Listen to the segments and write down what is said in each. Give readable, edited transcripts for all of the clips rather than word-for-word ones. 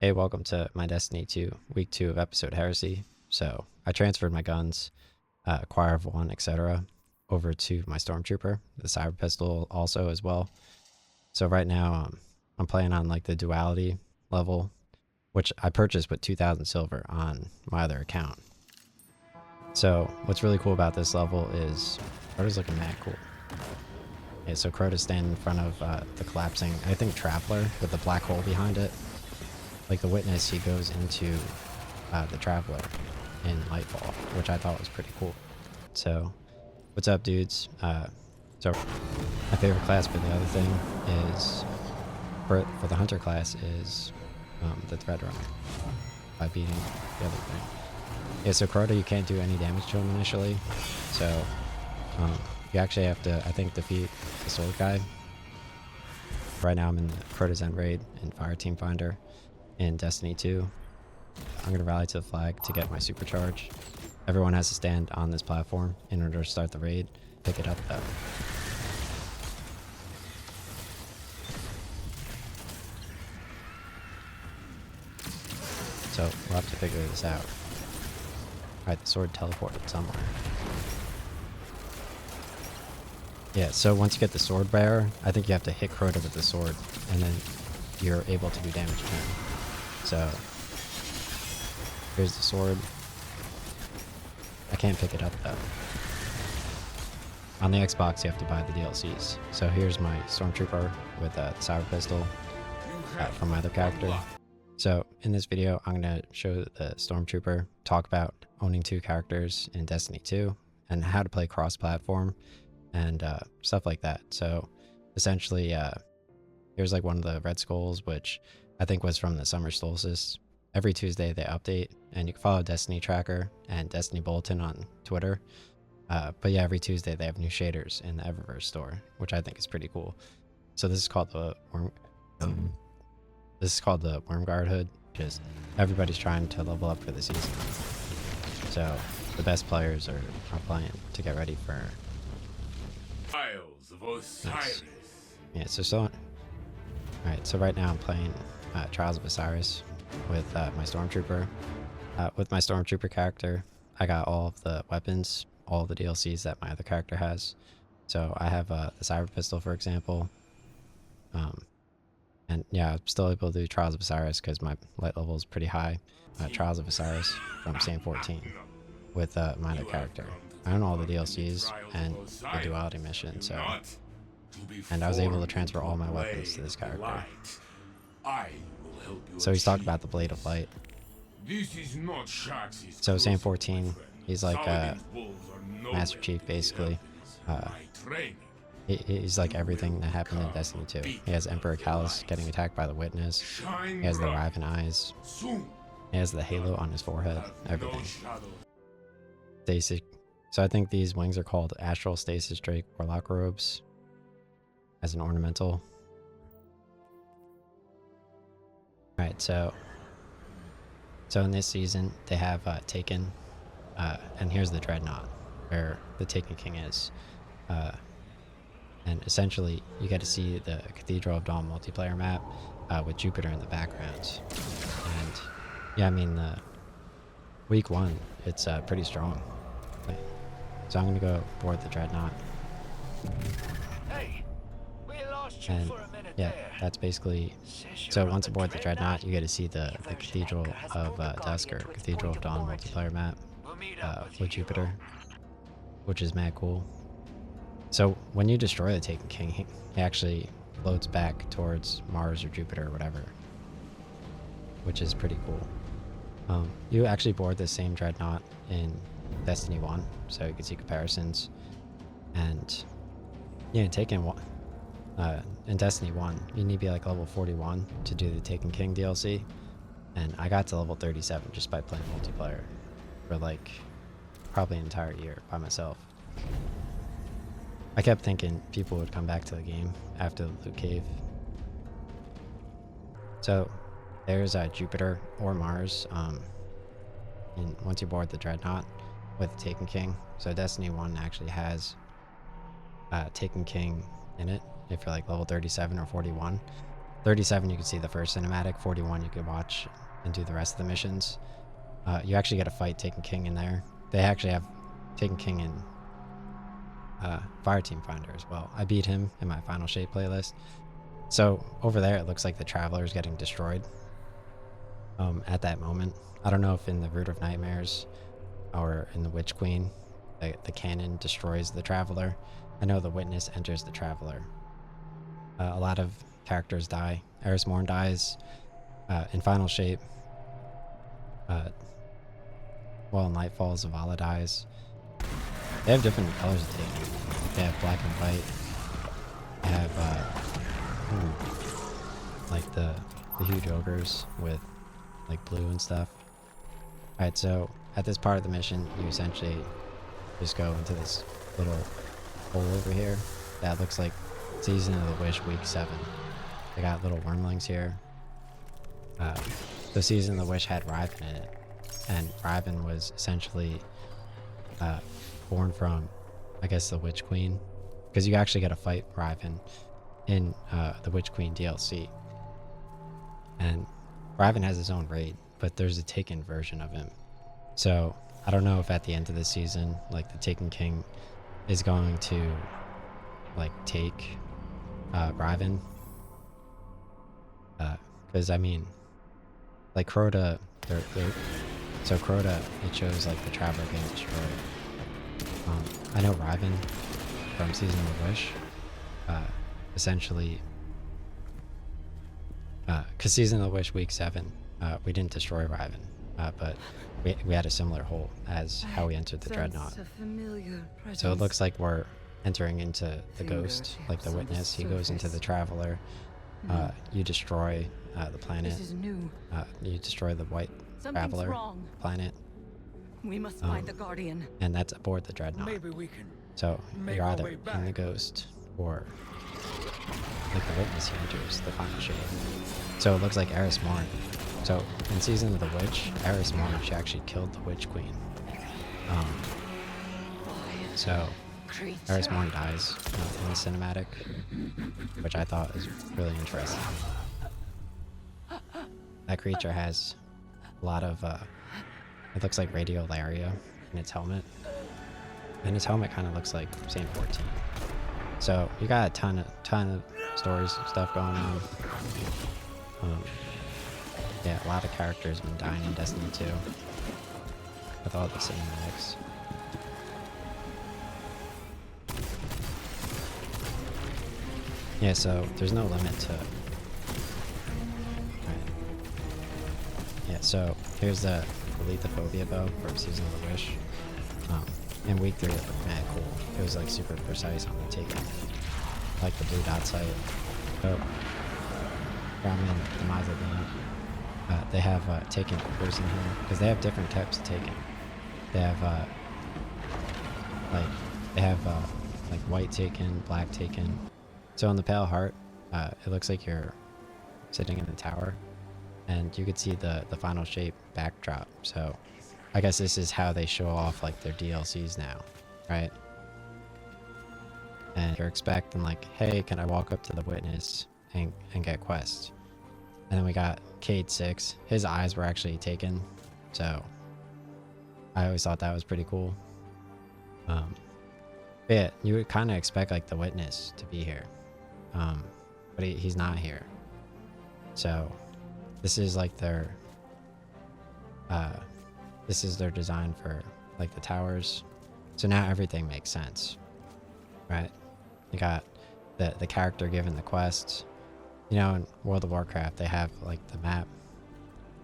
Hey, welcome to my Destiny 2, Week 2 of Episode Heresy. So, I transferred my guns, Choir of One, etc., over to my Stormtrooper, the Cyber Pistol also as well. So right now, I'm playing on like the duality level, which I purchased with 2,000 silver on my other account. So, what's really cool about this level is Crota's looking mad cool. Okay, so Crota's standing in front of the collapsing, I think, Traveler with the black hole behind it. Like the Witness, he goes into the Traveler in Lightfall, which I thought was pretty cool. So, what's up, dudes? So, my favorite class for the other thing is, for the Hunter class, is the Thread Runner, by beating the other thing. Yeah, so Crota, you can't do any damage to him initially, so you actually have to, I think, defeat the Sword guy. Right now I'm in Crota's End Raid in Fireteam Finder in Destiny 2. I'm going to rally to the flag to get my supercharge. Everyone has to stand on this platform in order to start the raid. Pick it up though. So we'll have to figure this out. Alright, the sword teleported somewhere. Yeah, so once you get the sword bearer, I think you have to hit Crota with the sword, and then you're able to do damage to him. So here's the sword. I can't pick it up though. On the Xbox, you have to buy the DLCs. So here's my Stormtrooper with a Cyber Pistol from my other character. So in this video, I'm going to show the Stormtrooper, talk about owning two characters in Destiny 2, and how to play cross-platform, and stuff like that. So essentially, here's like one of the Red Skulls, which I think was from the Summer Solstice. Every Tuesday they update, and you can follow Destiny Tracker and Destiny Bulletin on Twitter. But yeah, every Tuesday they have new shaders in the Eververse store, which I think is pretty cool. So this is called the Wormguard hood, because everybody's trying to level up for the season. So the best players are playing to get ready for Trials of Osiris. Nice. Yeah, so alright, so right now I'm playing Trials of Osiris with my Stormtrooper. With my Stormtrooper character, I got all of the weapons, all the DLCs that my other character has. So I have the Cyber Pistol, for example. And yeah, I'm still able to do Trials of Osiris because my light level is pretty high. Trials of Osiris from Sam 14 with my other character. I own all the DLCs and the duality mission, so... And I was able to transfer all my weapons to this character. So he's talking about the Blade of Light. So Sam 14, he's like a Master Chief, basically. He's like everything that happened in Destiny 2. He has Emperor Callus getting attacked by the Witness. He has the Raven Eyes. He has the halo on his forehead. Everything. Stasis. So I think these wings are called Astral Stasis Drake Warlock robes as an ornamental. Alright, so in this season they have Taken, and here's the Dreadnought, where the Taken King is. And essentially, you get to see the Cathedral of Dawn multiplayer map with Jupiter in the background. And yeah, I mean, week 1, it's pretty strong. So I'm gonna go board the Dreadnought. Hey, we lost you And for a minute yeah, there. that's basically. So once aboard the Dreadnought, you get to see the Cathedral of Dusk, or Cathedral of Dawn multiplayer map with Jupiter, which is mad cool. So when you destroy the Taken King, he actually floats back towards Mars or Jupiter or whatever, which is pretty cool. You actually board the same Dreadnought in Destiny 1, so you can see comparisons. And yeah, in Destiny 1, you need to be like level 41 to do the Taken King DLC, and I got to level 37 just by playing multiplayer for like probably an entire year by myself. I kept thinking people would come back to the game after the Loot Cave. So there's Jupiter or Mars, and once you board the Dreadnought with Taken King. So Destiny 1 actually has Taken King in it if you're like level 37 or 41. 37 you can see the first cinematic, 41 you can watch and do the rest of the missions. You actually get a fight Taken King in there. They actually have Taken King in Fireteam Finder as well. I beat him in my Final Shape playlist. So over there it looks like the Traveler is getting destroyed at that moment. I don't know if in the Root of Nightmares or in the Witch Queen the cannon destroys the Traveler. I know the Witness enters the Traveler. A lot of characters die. Eris Morn dies in Final Shape. Well, Nightfall, Zavala dies. They have different colors to take. They have black and white. They have like the huge ogres with like blue and stuff. Alright, so at this part of the mission, you essentially just go into this little hole over here that looks like Season of the Wish Week 7. They got little wormlings here. The Season of the Wish had Riven in it, and Riven was essentially born from, I guess, the Witch Queen, because you actually got to fight Riven in the Witch Queen DLC. And Riven has his own raid, but there's a Taken version of him. So I don't know if at the end of the season, like the Taken King is going to like take Riven. Because I mean, like Crota, so Crota, it shows like the Traveler getting destroyed. I know Riven from Season of the Wish, essentially, because Season of the Wish Week 7, we didn't destroy Riven, but we had a similar hole as how we entered the Dreadnought. So it looks like we're entering into the Ghost, like the Witness. He goes into the Traveler. You destroy the planet. You destroy the White Traveler planet. We must find the Guardian. And that's aboard the Dreadnought. Maybe we can. So you're either in the Ghost or like the Witness, he enters the Final Shape. So it looks like Eris Morn. So in Season of the Witch, Eris Morn, she actually killed the Witch Queen. So Eris Morn dies in the cinematic, which I thought was really interesting. That creature has a lot of, it looks like radiolaria in its helmet. And its helmet kind of looks like Saint 14. So you got a ton of stories and stuff going on. Yeah, a lot of characters been dying in Destiny 2 with all the cinematics. Yeah, so there's no limit to... Right. Yeah, so here's the Lethophobia bow from Season of the Wish. In week 3 it looked mad cool. It was like super precise on the Taken. Like the blue dot sight. So, Ramen, the Maza Beam. They have Taken ogres in here, because they have different types of Taken. They have like white Taken, black Taken. So in the Pale Heart, it looks like you're sitting in the tower, and you could see the Final Shape backdrop. So I guess this is how they show off like their DLCs now, right? And you're expecting like, hey, can I walk up to the Witness and get quests? And then we got Cade 6. His eyes were actually taken, so I always thought that was pretty cool. But yeah, you would kind of expect like the Witness to be here, but he's not here. So this is like their design for like the towers. So now everything makes sense, right? You got the character given the quests. You know, in World of Warcraft, they have like the map,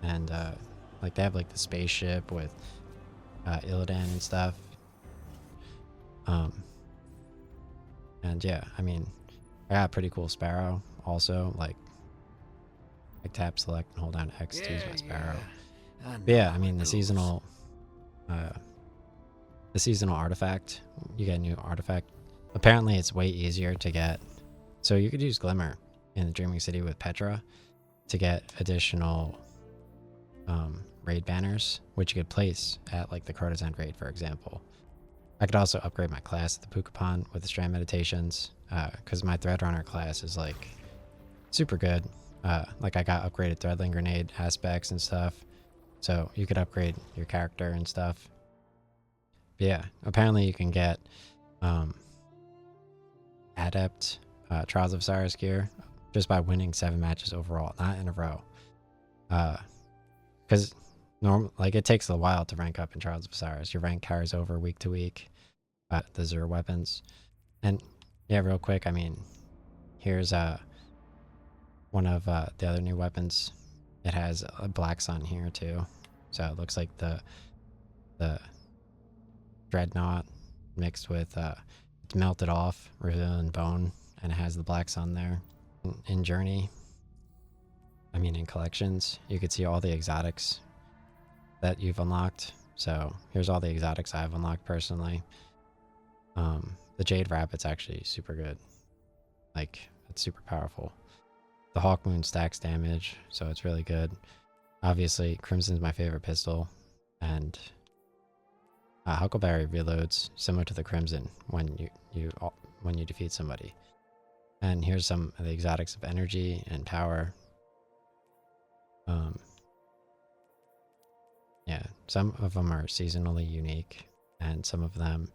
and like they have like the spaceship with Illidan and stuff. And yeah, I mean, I got a pretty cool Sparrow also. Like tap, select, and hold down X to use my Sparrow. But yeah, I mean the seasonal artifact. You get a new artifact. Apparently, it's way easier to get. So you could use Glimmer in the Dreaming City with Petra to get additional raid banners, which you could place at like the Courtesan raid, for example. I could also upgrade my class at the Pukapan with the Strand Meditations, because my Threadrunner class is like super good. Like I got upgraded threadling grenade aspects and stuff. So you could upgrade your character and stuff. But yeah, apparently you can get adept Trials of Osiris gear just by winning 7 matches overall, not in a row. Because like it takes a while to rank up in Trials of Osiris. Your rank carries over week to week. The Zur weapons. And yeah, real quick, I mean, here's one of the other new weapons. It has a black sun here too. So it looks like the dreadnought mixed with it's melted off Revealing bone, and it has the black sun there. In Journey, I mean in collections, you could see all the exotics that you've unlocked. So here's all the exotics I've unlocked personally. The Jade Rabbit's actually super good. Like, it's super powerful. The Hawk Moon stacks damage, so it's really good. Obviously, Crimson's my favorite pistol, and Huckleberry reloads similar to the Crimson when you defeat somebody. And here's some of the exotics of energy and power. Yeah, some of them are seasonally unique, and some of them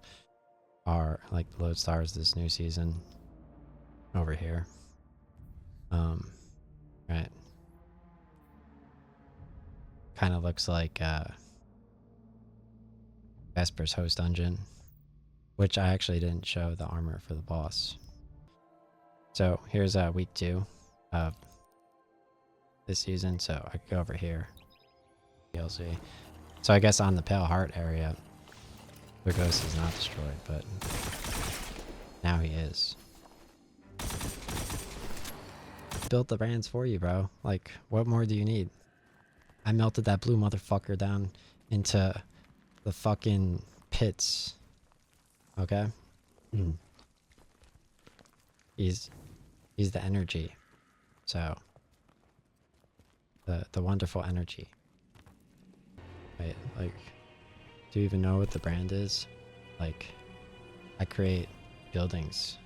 are like the Lodestars this new season over here. Right. Kind of looks like Vesper's host dungeon, which I actually didn't show the armor for the boss. So here's week 2 of this season, so I could go over here. DLC. So I guess on the Pale Heart area, the ghost is not destroyed, but now he is. Built the brands for you, bro. Like, what more do you need? I melted that blue motherfucker down into the fucking pits. Okay? He's the energy. So the wonderful energy. Wait, like, do you even know what the brand is? Like, I create buildings.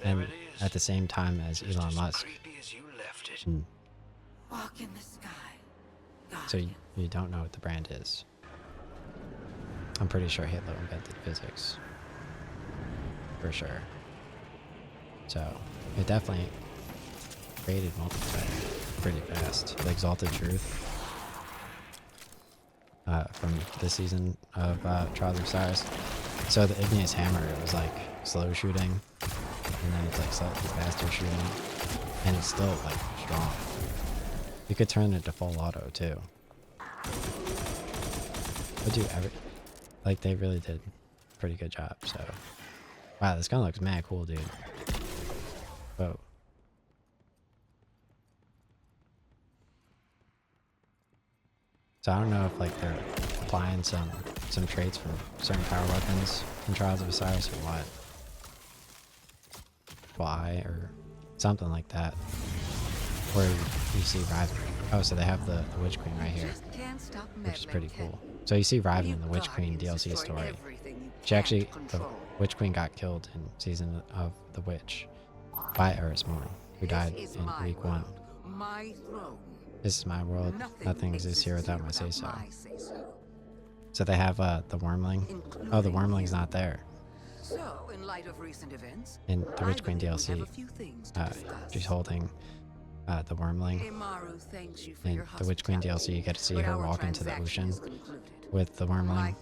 And at the same time as Elon Musk. Walk in the sky. So you don't know what the brand is. I'm pretty sure Hitler invented physics. For sure. So it definitely created multiplayer pretty fast. The Exalted Truth from this season of Trials of Osiris. So the Igneous Hammer, it was like slow shooting, and then it's like slightly faster shooting, and it's still like strong. You could turn it to full auto too. But dude, like they really did a pretty good job. So wow, this gun looks mad cool, dude. Whoa. So I don't know if like they're applying some traits from certain power weapons in Trials of Osiris or what. Fly or something like that. Where you see Riven. Oh, so they have the Witch Queen right here, which is pretty cool. So you see Riven in the Witch Queen DLC story. She actually, the Witch Queen got killed in Season of the Witch by Erismorn, who died in week 1. This is my world. Nothing exists here without my say-so. So they have the Wormling. Oh, the Wormling's not there. So, in light of recent events, in the Witch Queen DLC, she's holding the Wormling. In the Witch Queen DLC, you get to see her walk into the ocean with the Wormling,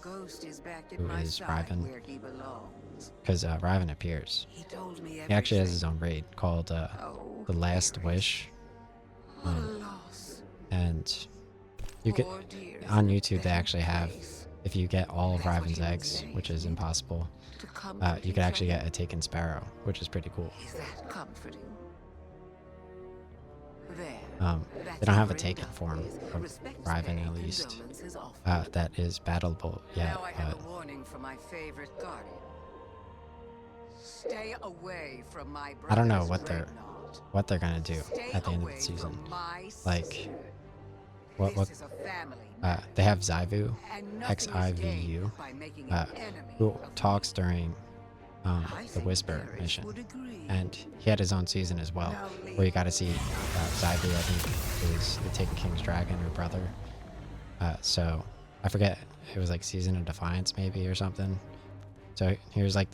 who is Riven. Because Riven appears. He actually has his own raid called The Last Wish. And you could, on YouTube, they actually have, if you get all of Riven's eggs, which is impossible, you could actually get a Taken Sparrow, which is pretty cool. They don't have a Taken form of Riven, at least, that is battleable yet, but I don't know what they're gonna do at the end of the season. Like, what they have Xivu, Xivu, who talks during the Whisper Paris mission, would agree. and he had his own season as well, Now where you got to see Zybu. I think it was the Taken King's Dragon or brother. So I forget, it was like Season of Defiance maybe or something. So here's like